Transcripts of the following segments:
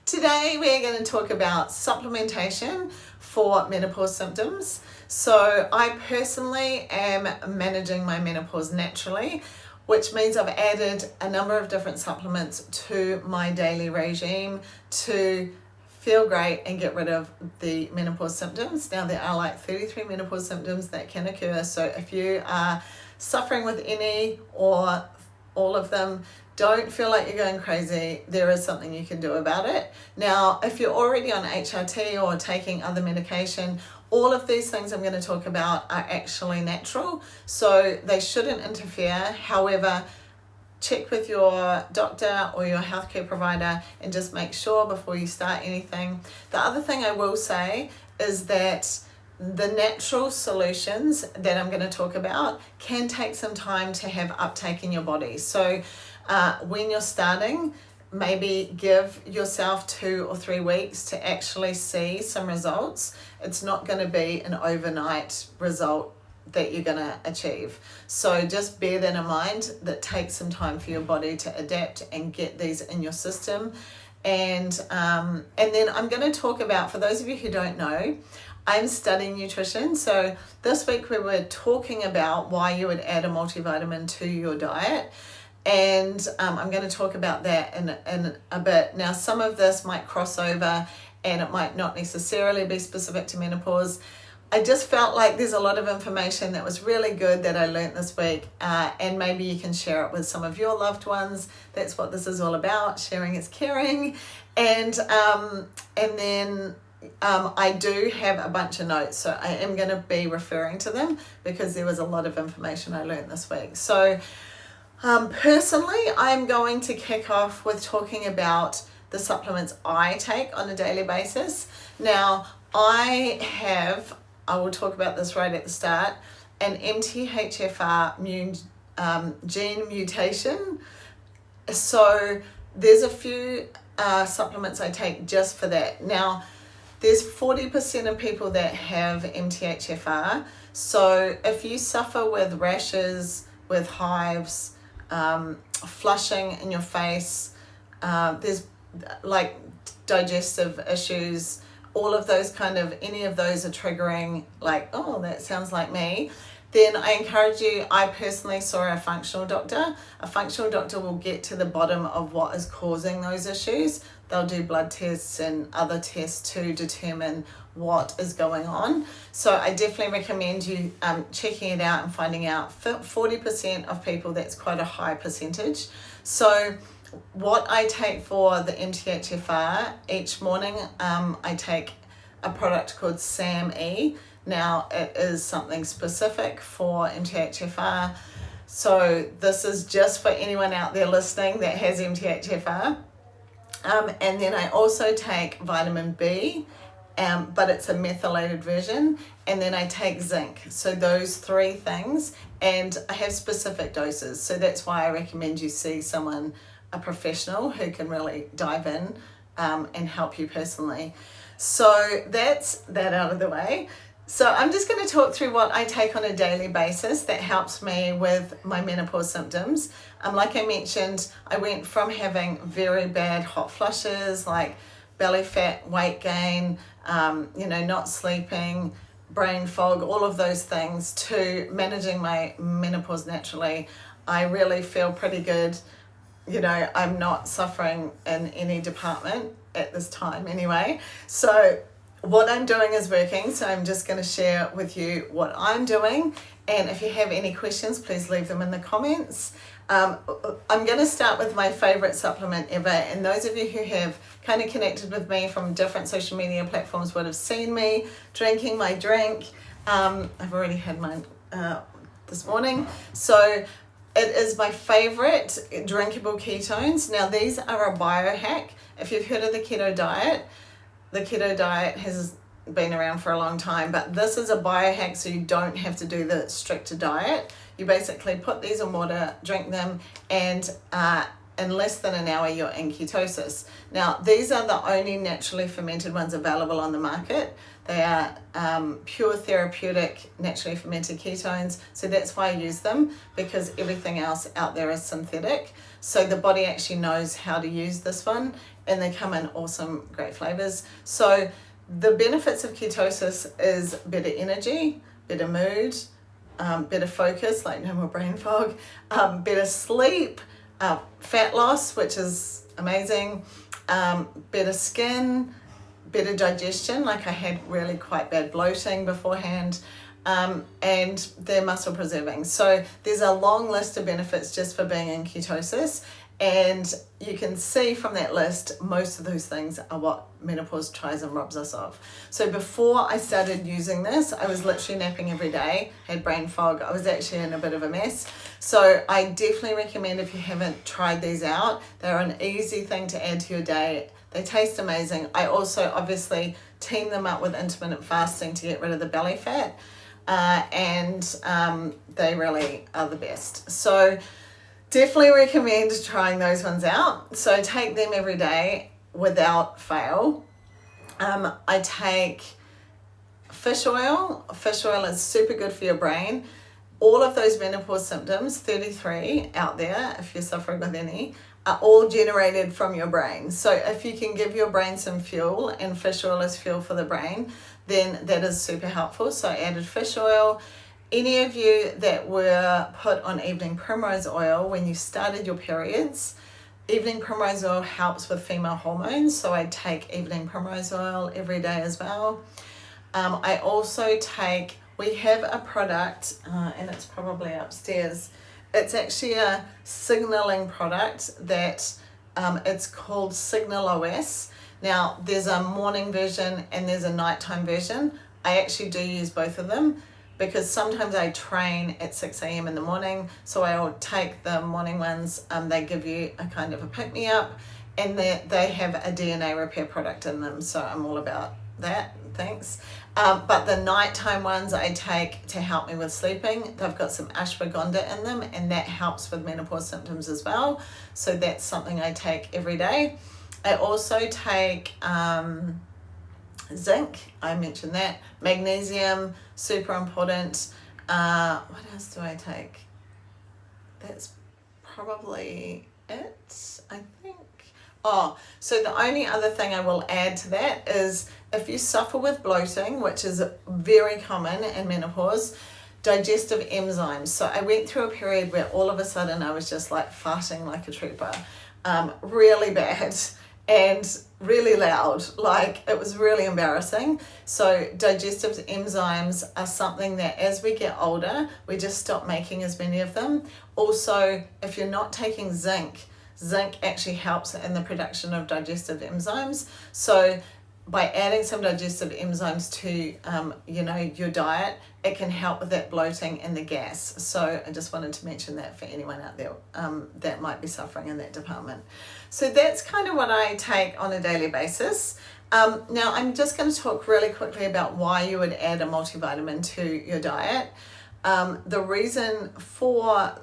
Today we're going to talk about supplementation for menopause symptoms. So I personally am managing my menopause naturally, which means I've added a number of different supplements to my daily regime to feel great and get rid of the menopause symptoms. Now there are like 33 menopause symptoms that can occur, so if you are suffering with any or all of them, don't feel like you're going crazy. There is something you can do about it. Now, if you're already on HRT or taking other medication, all of these things I'm going to talk about are actually natural, so they shouldn't interfere. However, check with your doctor or your healthcare provider and just make sure before you start anything. The other thing I will say is that the natural solutions that I'm going to talk about can take some time to have uptake in your body. So when you're starting, maybe give yourself 2 or 3 weeks to actually see some results. It's not going to be an overnight result that you're going to achieve. So just bear that in mind, that takes some time for your body to adapt and get these in your system. And then I'm going to talk about, for those of you who don't know, I'm studying nutrition. So this week we were talking about why you would add a multivitamin to your diet. And I'm going to talk about that in a bit. Now, some of this might cross over and it might not necessarily be specific to menopause. I just felt like there's a lot of information that was really good that I learned this week, and maybe you can share it with some of your loved ones. That's what this is all about. Sharing is caring. And then I do have a bunch of notes, so I am going to be referring to them because there was a lot of information I learned this week. So personally, I'm going to kick off with talking about the supplements I take on a daily basis. Now, I will talk about this right at the start, an MTHFR gene mutation. So there's a few supplements I take just for that. Now, there's 40% of people that have MTHFR. So if you suffer with rashes, with hives, flushing in your face, there's like digestive issues, all of those any of those are triggering, like, oh, that sounds like me, then I encourage you, I personally saw a functional doctor. A functional doctor will get to the bottom of what is causing those issues. They'll do blood tests and other tests to determine what is going on. So I definitely recommend you checking it out and finding out. 40% of people, that's quite a high percentage. So what I take for the MTHFR, each morning I take a product called SAMe. Now it is something specific for MTHFR. So this is just for anyone out there listening that has MTHFR. And then I also take vitamin B, but it's a methylated version. And then I take zinc. So those 3 things, and I have specific doses. So that's why I recommend you see someone, a professional who can really dive in and help you personally. So that's that out of the way. So I'm just going to talk through what I take on a daily basis that helps me with my menopause symptoms. Like I mentioned, I went from having very bad hot flushes, like belly fat, weight gain, not sleeping, brain fog, all of those things, to managing my menopause naturally. I really feel pretty good. I'm not suffering in any department at this time anyway. So what I'm doing is working, so I'm just going to share with you what I'm doing. And if you have any questions, please leave them in the comments. I'm going to start with my favorite supplement ever. And those of you who have kind of connected with me from different social media platforms would have seen me drinking my drink. I've already had mine this morning. So it is my favorite drinkable ketones. Now these are a biohack. If you've heard of the keto diet has been around for a long time, but this is a biohack, so you don't have to do the stricter diet. You basically put these in water, drink them, and in less than an hour, you're in ketosis. Now, these are the only naturally fermented ones available on the market. They are pure therapeutic, naturally fermented ketones. So that's why I use them, because everything else out there is synthetic. So the body actually knows how to use this one, and they come in awesome, great flavors. So the benefits of ketosis is better energy, better mood, better focus, like no more brain fog, better sleep, fat loss, which is amazing, better skin, better digestion, like I had really quite bad bloating beforehand, and they're muscle preserving. So there's a long list of benefits just for being in ketosis, and you can see from that list most of those things are what menopause tries and robs us of. So before I started using this, I was literally napping every day, had brain fog. I was actually in a bit of a mess. So I definitely recommend, if you haven't tried these out, they're an easy thing to add to your day. They taste amazing. I also obviously team them up with intermittent fasting to get rid of the belly fat, and they really are the best. So definitely recommend trying those ones out. So take them every day without fail. I take fish oil. Fish oil is super good for your brain. All of those menopause symptoms, 33 out there, if you're suffering with any, are all generated from your brain. So if you can give your brain some fuel, and fish oil is fuel for the brain, then that is super helpful. So I added fish oil. Any of you that were put on evening primrose oil when you started your periods, evening primrose oil helps with female hormones. So I take evening primrose oil every day as well. I also take, we have a product, and it's probably upstairs. It's actually a signaling product that it's called Signal OS. Now, there's a morning version and there's a nighttime version. I actually do use both of them, because sometimes I train at 6 a.m. in the morning, so I'll take the morning ones. They give you a kind of a pick-me-up, and they have a DNA repair product in them, so I'm all about that, thanks. But the nighttime ones I take to help me with sleeping. They've got some ashwagandha in them, and that helps with menopause symptoms as well. So that's something I take every day. I also take zinc, I mentioned that. Magnesium, super important. What else do I take? That's probably it, I think. Oh, so the only other thing I will add to that is, if you suffer with bloating, which is very common in menopause, digestive enzymes. So I went through a period where all of a sudden I was just like farting like a trooper, really bad and really loud, like it was really embarrassing. So digestive enzymes are something that as we get older, we just stop making as many of them. Also, if you're not taking zinc actually helps in the production of digestive enzymes. So by adding some digestive enzymes to your diet, it can help with that bloating and the gas. So I just wanted to mention that for anyone out there that might be suffering in that department. So that's kind of what I take on a daily basis. Now I'm just going to talk really quickly about why you would add a multivitamin to your diet. The reason for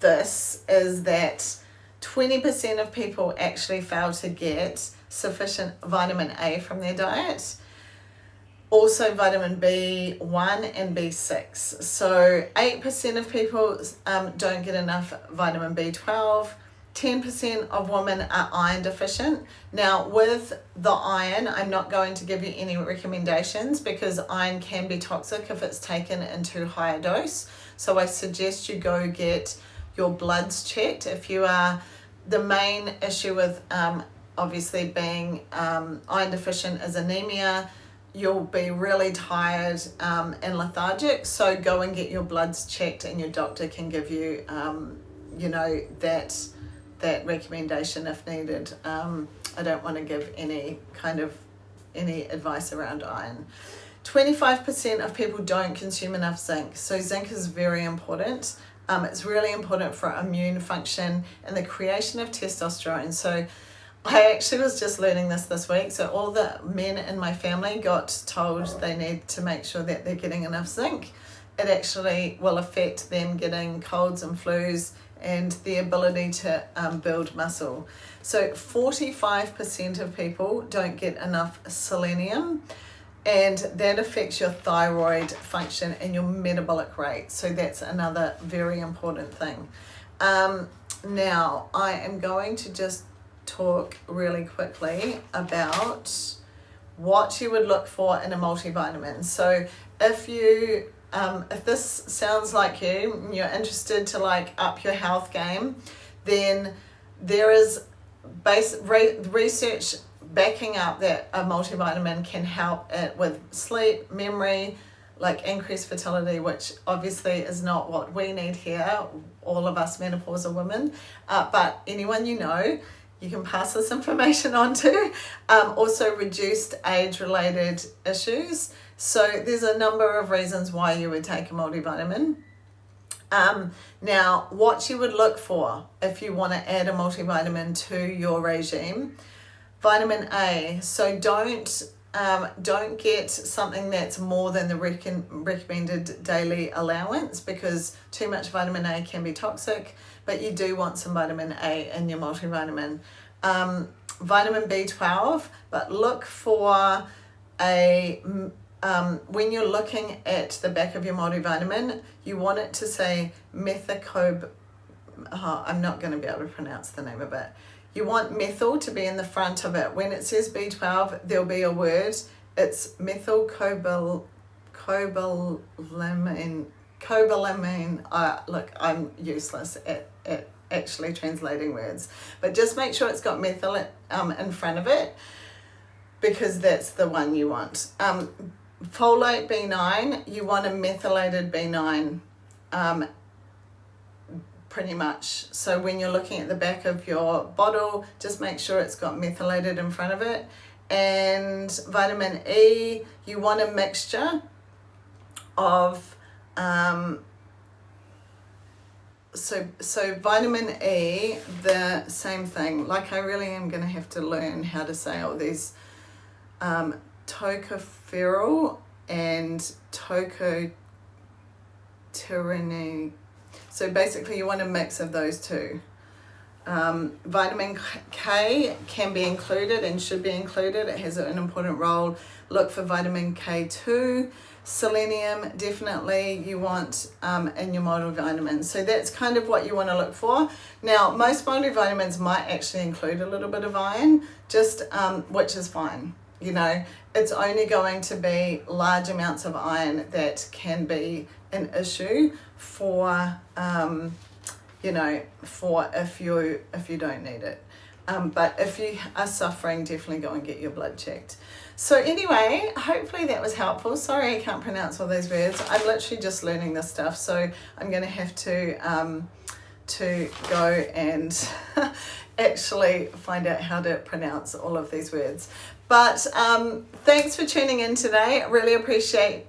this is that 20% of people actually fail to get sufficient vitamin A from their diet. Also vitamin B1 and B6. So 8% of people don't get enough vitamin B12. 10% of women are iron deficient. Now with the iron, I'm not going to give you any recommendations, because iron can be toxic if it's taken in too high a dose. So I suggest you go get your bloods checked. If you are, the main issue with obviously being iron deficient is anemia. You'll be really tired and lethargic, so go and get your bloods checked, and your doctor can give you that recommendation if needed. I don't want to give any advice around iron. 25% of people don't consume enough zinc, so zinc is very important. It's really important for immune function and the creation of testosterone. So I actually was just learning this week. So all the men in my family got told they need to make sure that they're getting enough zinc. It actually will affect them getting colds and flus and the ability to build muscle. So 45% of people don't get enough selenium, and that affects your thyroid function and your metabolic rate. So that's another very important thing. Now I am going to just talk really quickly about what you would look for in a multivitamin. So if this sounds like you and you're interested to like up your health game, then there is research backing up that a multivitamin can help it with sleep, memory, like increased fertility, which obviously is not what we need here, all of us menopausal women, but anyone you know, you can pass this information on to. Also reduced age-related issues. So there's a number of reasons why you would take a multivitamin. Now, what you would look for if you want to add a multivitamin to your regime: vitamin A. So don't get something that's more than the recommended daily allowance, because too much vitamin A can be toxic, but you do want some vitamin A in your multivitamin. Vitamin B12, but look for when you're looking at the back of your multivitamin, you want it to say I'm not going to be able to pronounce the name of it. You want methyl to be in the front of it. When it says B12, there'll be a word. It's methylcobalamin. Look, I'm useless at actually translating words. But just make sure it's got methyl in front of it, because that's the one you want. Folate B9, you want a methylated B9. Pretty much. So when you're looking at the back of your bottle, just make sure it's got methylated in front of it. And vitamin E, you want a mixture of so vitamin E, the same thing. Like, I really am going to have to learn how to say all these. Tocopherol and tocotyranine. So basically you want a mix of those two. Vitamin K can be included and should be included. It has an important role. Look for vitamin K2. Selenium, definitely you want in your multivitamins. So that's kind of what you want to look for. Now, most multivitamins might actually include a little bit of iron, just which is fine. You know, it's only going to be large amounts of iron that can be an issue for for if you don't need it. But if you are suffering, definitely go and get your blood checked. So anyway, hopefully that was helpful. Sorry I can't pronounce all those words. I'm literally just learning this stuff, so I'm going to have to go and actually find out how to pronounce all of these words. But thanks for tuning in today. I really appreciate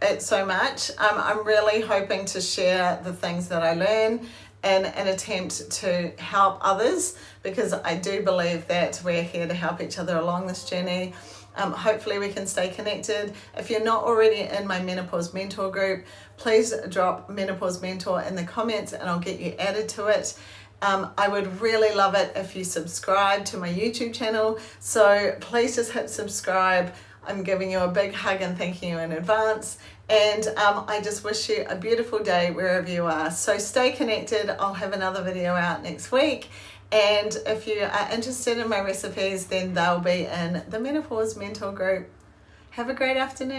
it so much. I'm really hoping to share the things that I learn in an attempt to help others, because I do believe that we're here to help each other along this journey. Hopefully we can stay connected. If you're not already in my Menopause Mentor group, please drop Menopause Mentor in the comments and I'll get you added to it. I would really love it if you subscribe to my YouTube channel. So please just hit subscribe. I'm giving you a big hug and thanking you in advance. And I just wish you a beautiful day wherever you are. So stay connected. I'll have another video out next week. And if you are interested in my recipes, then they'll be in the Menopause Mentor group. Have a great afternoon.